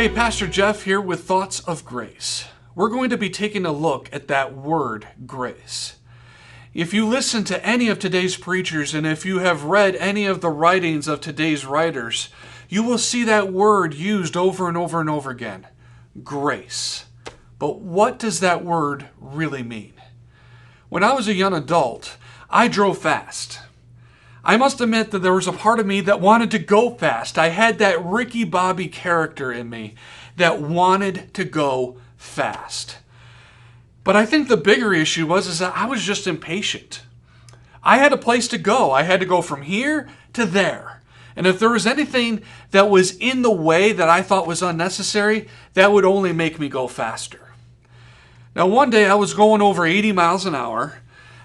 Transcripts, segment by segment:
Hey, Pastor Jeff here with Thoughts of Grace. We're going to be taking a look at that word, grace. If you listen to any of today's preachers and if you have read any of the writings of today's writers, you will see that word used over and over and over again, grace. But what does that word really mean? When I was a young adult, I drove fast. I must admit that there was a part of me that wanted to go fast. I had that Ricky Bobby character in me that wanted to go fast. But I think the bigger issue is that I was just impatient. I had a place to go. I had to go from here to there. And if there was anything that was in the way that I thought was unnecessary, that would only make me go faster. Now, one day I was going over 80 miles an hour,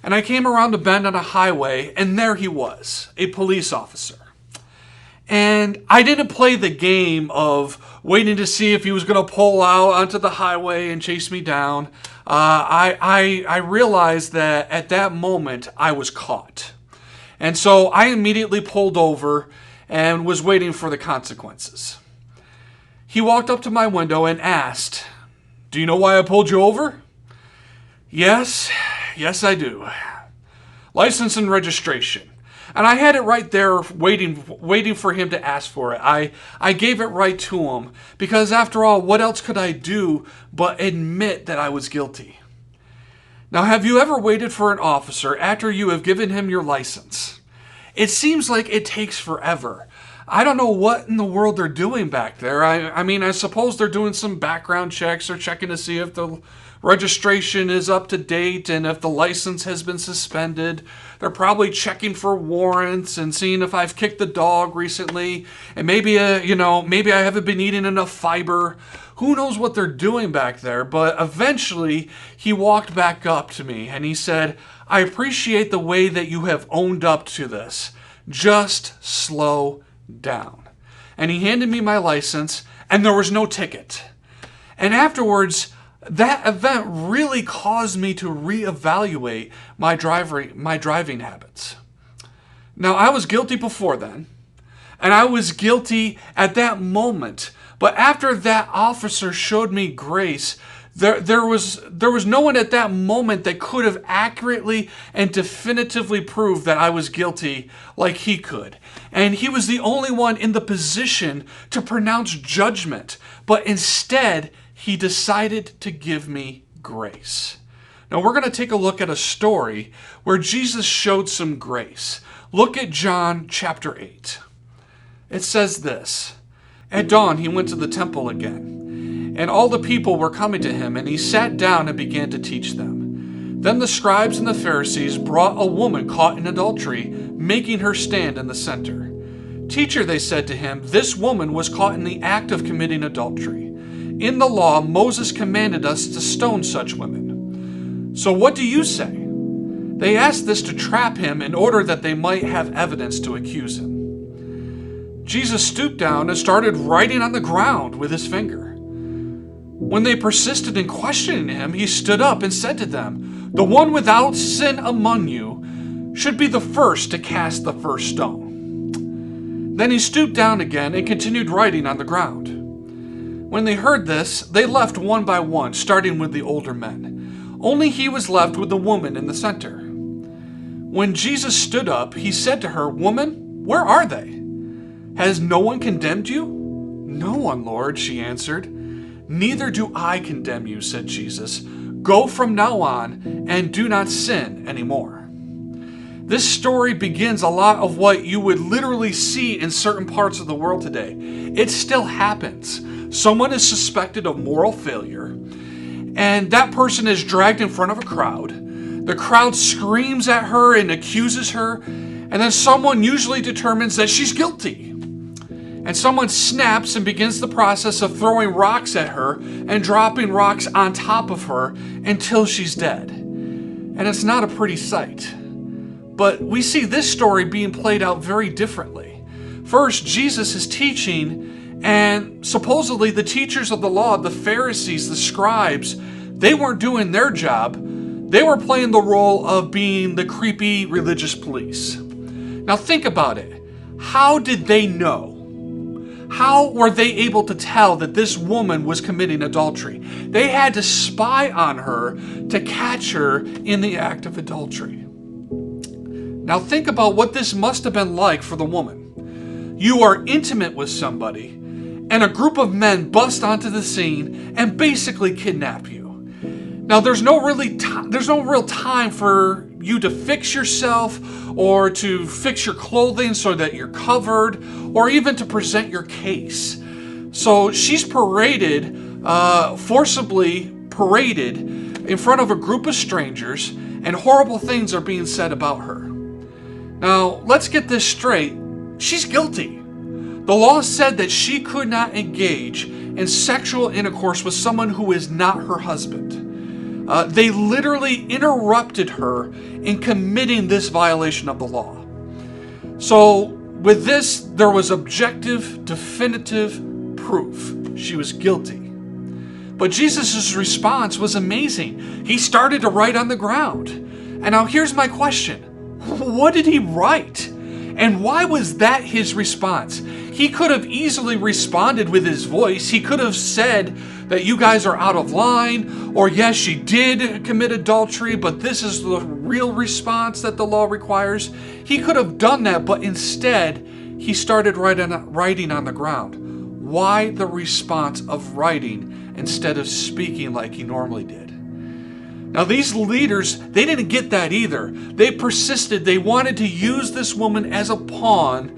and I came around a bend on a highway, and there he was, a police officer. And I didn't play the game of waiting to see if he was going to pull out onto the highway and chase me down. I realized that at that moment I was caught. And so I immediately pulled over and was waiting for the consequences. He walked up to my window and asked, "Do you know why I pulled you over?" Yes, I do. License and registration. And I had it right there waiting for him to ask for it. I gave it right to him because after all, what else could I do but admit that I was guilty? Now, have you ever waited for an officer after you have given him your license? It seems like it takes forever. I don't know what in the world they're doing back there. I suppose they're doing some background checks or checking to see if the registration is up to date and if the license has been suspended. They're probably checking for warrants and seeing if I've kicked the dog recently. And maybe I haven't been eating enough fiber. Who knows what they're doing back there? But eventually he walked back up to me and he said, "I appreciate the way that you have owned up to this. Just slow down." And he handed me my license and there was no ticket. And afterwards, that event really caused me to reevaluate my driving habits. Now, I was guilty before then, and I was guilty at that moment. But after that officer showed me grace, there was no one at that moment that could have accurately and definitively proved that I was guilty like he could. And he was the only one in the position to pronounce judgment. But instead, he decided to give me grace. Now we're going to take a look at a story where Jesus showed some grace. Look at John chapter 8. It says this, "At dawn he went to the temple again, and all the people were coming to him, and he sat down and began to teach them. Then the scribes and the Pharisees brought a woman caught in adultery, making her stand in the center. 'Teacher,' they said to him, 'this woman was caught in the act of committing adultery. In the law, Moses commanded us to stone such women. So what do you say?' They asked this to trap him in order that they might have evidence to accuse him. Jesus stooped down and started writing on the ground with his finger. When they persisted in questioning him, he stood up and said to them, 'The one without sin among you should be the first to cast the first stone.' Then he stooped down again and continued writing on the ground. When they heard this, they left one by one, starting with the older men. Only he was left with the woman in the center. When Jesus stood up, he said to her, 'Woman, where are they? Has no one condemned you?' 'No one, Lord,' she answered. 'Neither do I condemn you,' said Jesus. 'Go from now on and do not sin anymore.'" This story begins a lot of what you would literally see in certain parts of the world today. It still happens. Someone is suspected of moral failure, and that person is dragged in front of a crowd. The crowd screams at her and accuses her, and then someone usually determines that she's guilty. And someone snaps and begins the process of throwing rocks at her and dropping rocks on top of her until she's dead. And it's not a pretty sight. But we see this story being played out very differently. First, Jesus is teaching, and supposedly the teachers of the law, the Pharisees, the scribes, they weren't doing their job. They were playing the role of being the creepy religious police. Now think about it. How did they know? How were they able to tell that this woman was committing adultery? They had to spy on her to catch her in the act of adultery. Now think about what this must have been like for the woman. You are intimate with somebody, and a group of men bust onto the scene and basically kidnap you. Now there's no real time for you to fix yourself or to fix your clothing so that you're covered or even to present your case. So she's forcibly paraded in front of a group of strangers, and horrible things are being said about her. Now, let's get this straight. She's guilty. The law said that she could not engage in sexual intercourse with someone who is not her husband. They literally interrupted her in committing this violation of the law. So, with this, there was objective, definitive proof she was guilty. But Jesus' response was amazing. He started to write on the ground. And now here's my question. What did he write? And why was that his response? He could have easily responded with his voice. He could have said that you guys are out of line, or yes, she did commit adultery, but this is the real response that the law requires. He could have done that, but instead, he started writing on the ground. Why the response of writing instead of speaking like he normally did? Now these leaders, they didn't get that either. They persisted. They wanted to use this woman as a pawn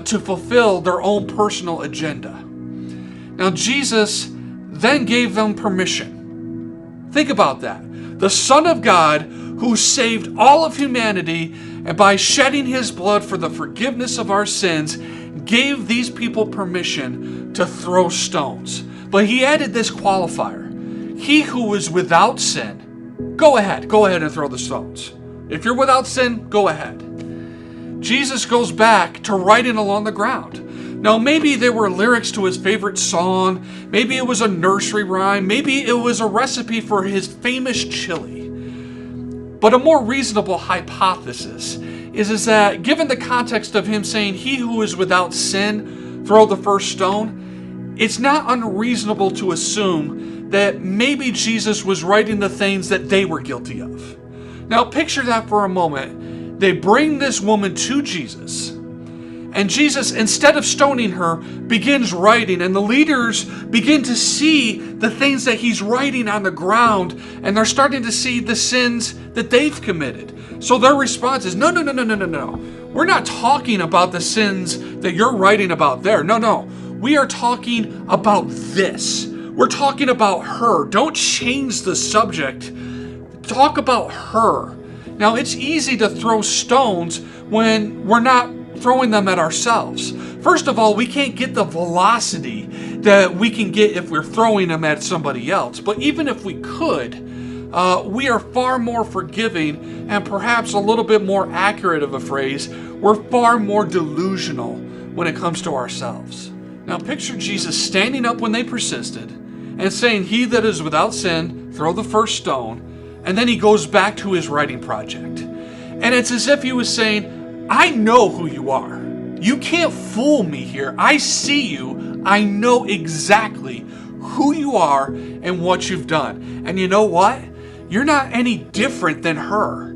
to fulfill their own personal agenda. Now Jesus then gave them permission. Think about that. The Son of God, who saved all of humanity, and by shedding his blood for the forgiveness of our sins, gave these people permission to throw stones. But he added this qualifier. He who is without sin, go ahead and throw the stones. If you're without sin, go ahead. Jesus goes back to writing along the ground. Now, maybe there were lyrics to his favorite song. Maybe it was a nursery rhyme. Maybe it was a recipe for his famous chili. But a more reasonable hypothesis is that given the context of him saying, he who is without sin, throw the first stone, it's not unreasonable to assume that maybe Jesus was writing the things that they were guilty of. Now picture that for a moment. They bring this woman to Jesus, and Jesus, instead of stoning her, begins writing, and the leaders begin to see the things that he's writing on the ground, and they're starting to see the sins that they've committed. So their response is, no. We're not talking about the sins that you're writing about there. No. We are talking about this. We're talking about her. Don't change the subject. Talk about her. Now, it's easy to throw stones when we're not throwing them at ourselves. First of all, we can't get the velocity that we can get if we're throwing them at somebody else. But even if we could, we are far more forgiving, and perhaps a little bit more accurate of a phrase, we're far more delusional when it comes to ourselves. Now picture Jesus standing up when they persisted and saying, he that is without sin, throw the first stone. And then he goes back to his writing project. And it's as if he was saying, I know who you are. You can't fool me here. I see you. I know exactly who you are and what you've done. And you know what? You're not any different than her.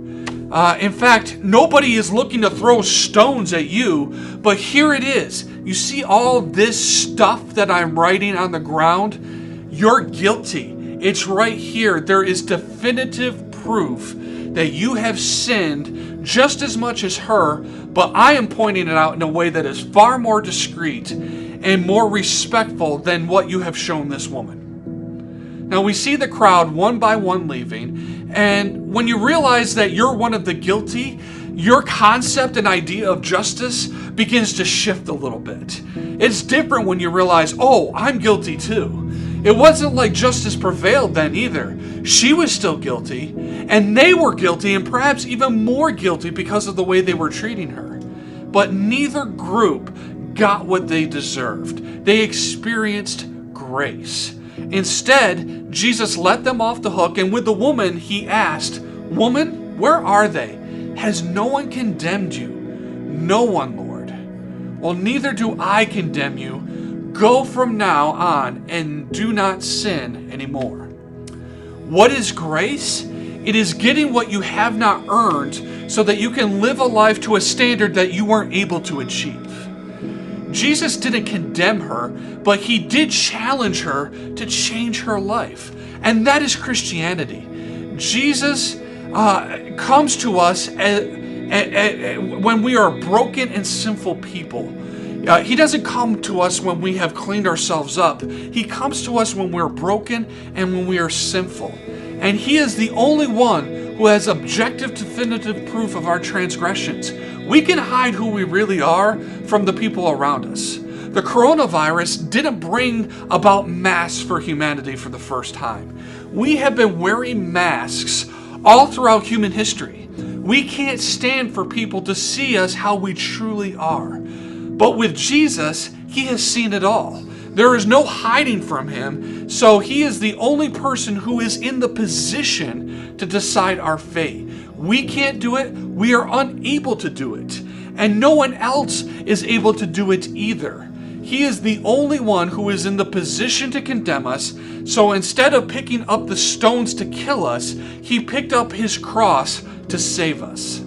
In fact, nobody is looking to throw stones at you, but here it is. You see all this stuff that I'm writing on the ground? You're guilty. It's right here. There is definitive proof that you have sinned just as much as her, but I am pointing it out in a way that is far more discreet and more respectful than what you have shown this woman. Now we see the crowd one by one leaving, and when you realize that you're one of the guilty, your concept and idea of justice begins to shift a little bit. It's different when you realize, oh, I'm guilty too. It wasn't like justice prevailed then either. She was still guilty, and they were guilty, and perhaps even more guilty because of the way they were treating her. But neither group got what they deserved. They experienced grace. Instead, Jesus let them off the hook, and with the woman, he asked, "Woman, where are they? Has no one condemned you?" "No one, Lord." "Well, neither do I condemn you. Go from now on and do not sin anymore. What is grace? It is getting what you have not earned so that you can live a life to a standard that you weren't able to achieve. Jesus didn't condemn her, but he did challenge her to change her life. And that is Christianity. Jesus comes to us when we are broken and sinful people. He doesn't come to us when we have cleaned ourselves up. He comes to us when we're broken and when we are sinful. And he is the only one who has objective, definitive proof of our transgressions. We can hide who we really are from the people around us. The coronavirus didn't bring about masks for humanity for the first time. We have been wearing masks all throughout human history. We can't stand for people to see us how we truly are. But with Jesus, he has seen it all. There is no hiding from him, so he is the only person who is in the position to decide our fate. We can't do it, we are unable to do it, and no one else is able to do it either. He is the only one who is in the position to condemn us, so instead of picking up the stones to kill us, he picked up his cross to save us.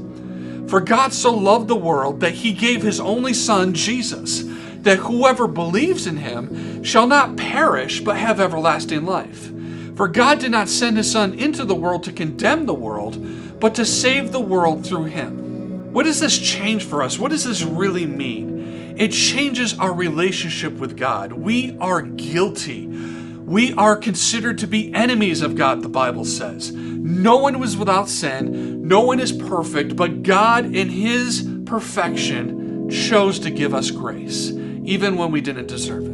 For God so loved the world that he gave his only Son, Jesus, that whoever believes in him shall not perish but have everlasting life. For God did not send his Son into the world to condemn the world, but to save the world through him. What does this change for us? What does this really mean? It changes our relationship with God. We are guilty. We are considered to be enemies of God, the Bible says. No one was without sin. No one is perfect, but God in his perfection chose to give us grace, even when we didn't deserve it.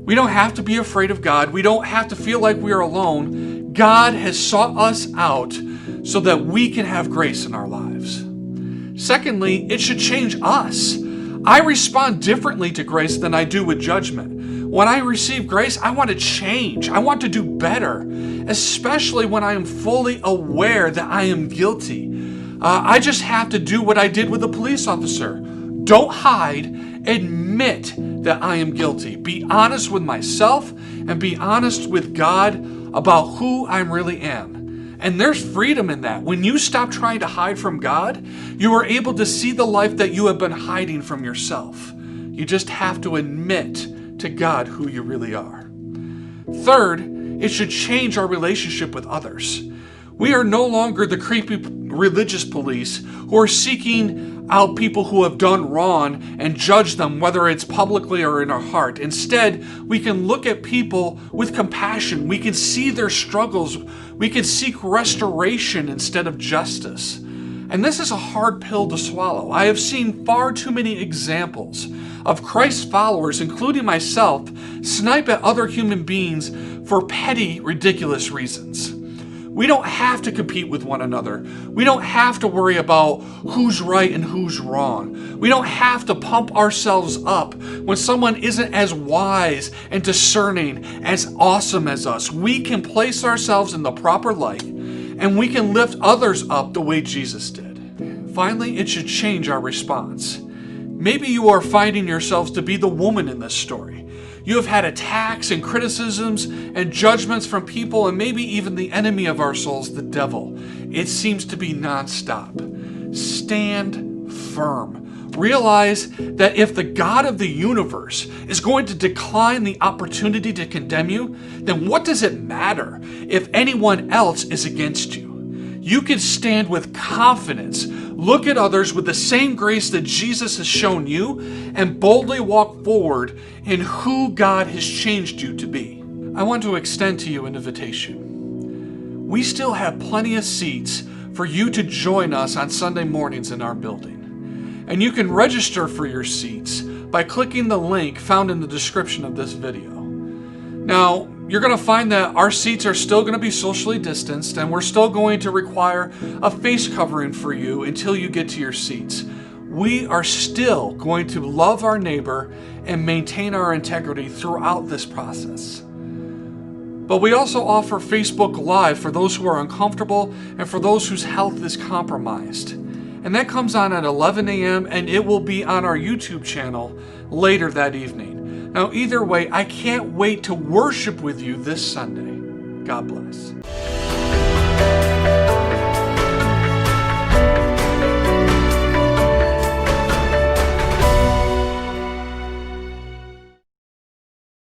We don't have to be afraid of God. We don't have to feel like we are alone. God has sought us out so that we can have grace in our lives. Secondly, it should change us. I respond differently to grace than I do with judgment. When I receive grace, I want to change. I want to do better, especially when I am fully aware that I am guilty. I just have to do what I did with the police officer. Don't hide. Admit that I am guilty. Be honest with myself and be honest with God about who I really am. And there's freedom in that. When you stop trying to hide from God, you are able to see the life that you have been hiding from yourself. You just have to admit to God who you really are. Third, it should change our relationship with others. We are no longer the creepy religious police who are seeking out people who have done wrong and judge them, whether it's publicly or in our heart. Instead, we can look at people with compassion. We can see their struggles. We can seek restoration instead of justice. And this is a hard pill to swallow. I have seen far too many examples of Christ's followers, including myself, snipe at other human beings for petty, ridiculous reasons. We don't have to compete with one another. We don't have to worry about who's right and who's wrong. We don't have to pump ourselves up when someone isn't as wise and discerning, as awesome as us. We can place ourselves in the proper light, and we can lift others up the way Jesus did. Finally, it should change our response. Maybe you are finding yourselves to be the woman in this story. You have had attacks and criticisms and judgments from people, and maybe even the enemy of our souls, the devil. It seems to be nonstop. Stand firm. Realize that if the God of the universe is going to decline the opportunity to condemn you, then what does it matter if anyone else is against you? You can stand with confidence, look at others with the same grace that Jesus has shown you, and boldly walk forward in who God has changed you to be. I want to extend to you an invitation. We still have plenty of seats for you to join us on Sunday mornings in our building. And you can register for your seats by clicking the link found in the description of this video. Now, you're going to find that our seats are still going to be socially distanced, and we're still going to require a face covering for you until you get to your seats. We are still going to love our neighbor and maintain our integrity throughout this process. But we also offer Facebook Live for those who are uncomfortable and for those whose health is compromised. And that comes on at 11 a.m. and it will be on our YouTube channel later that evening. Now, either way, I can't wait to worship with you this Sunday. God bless.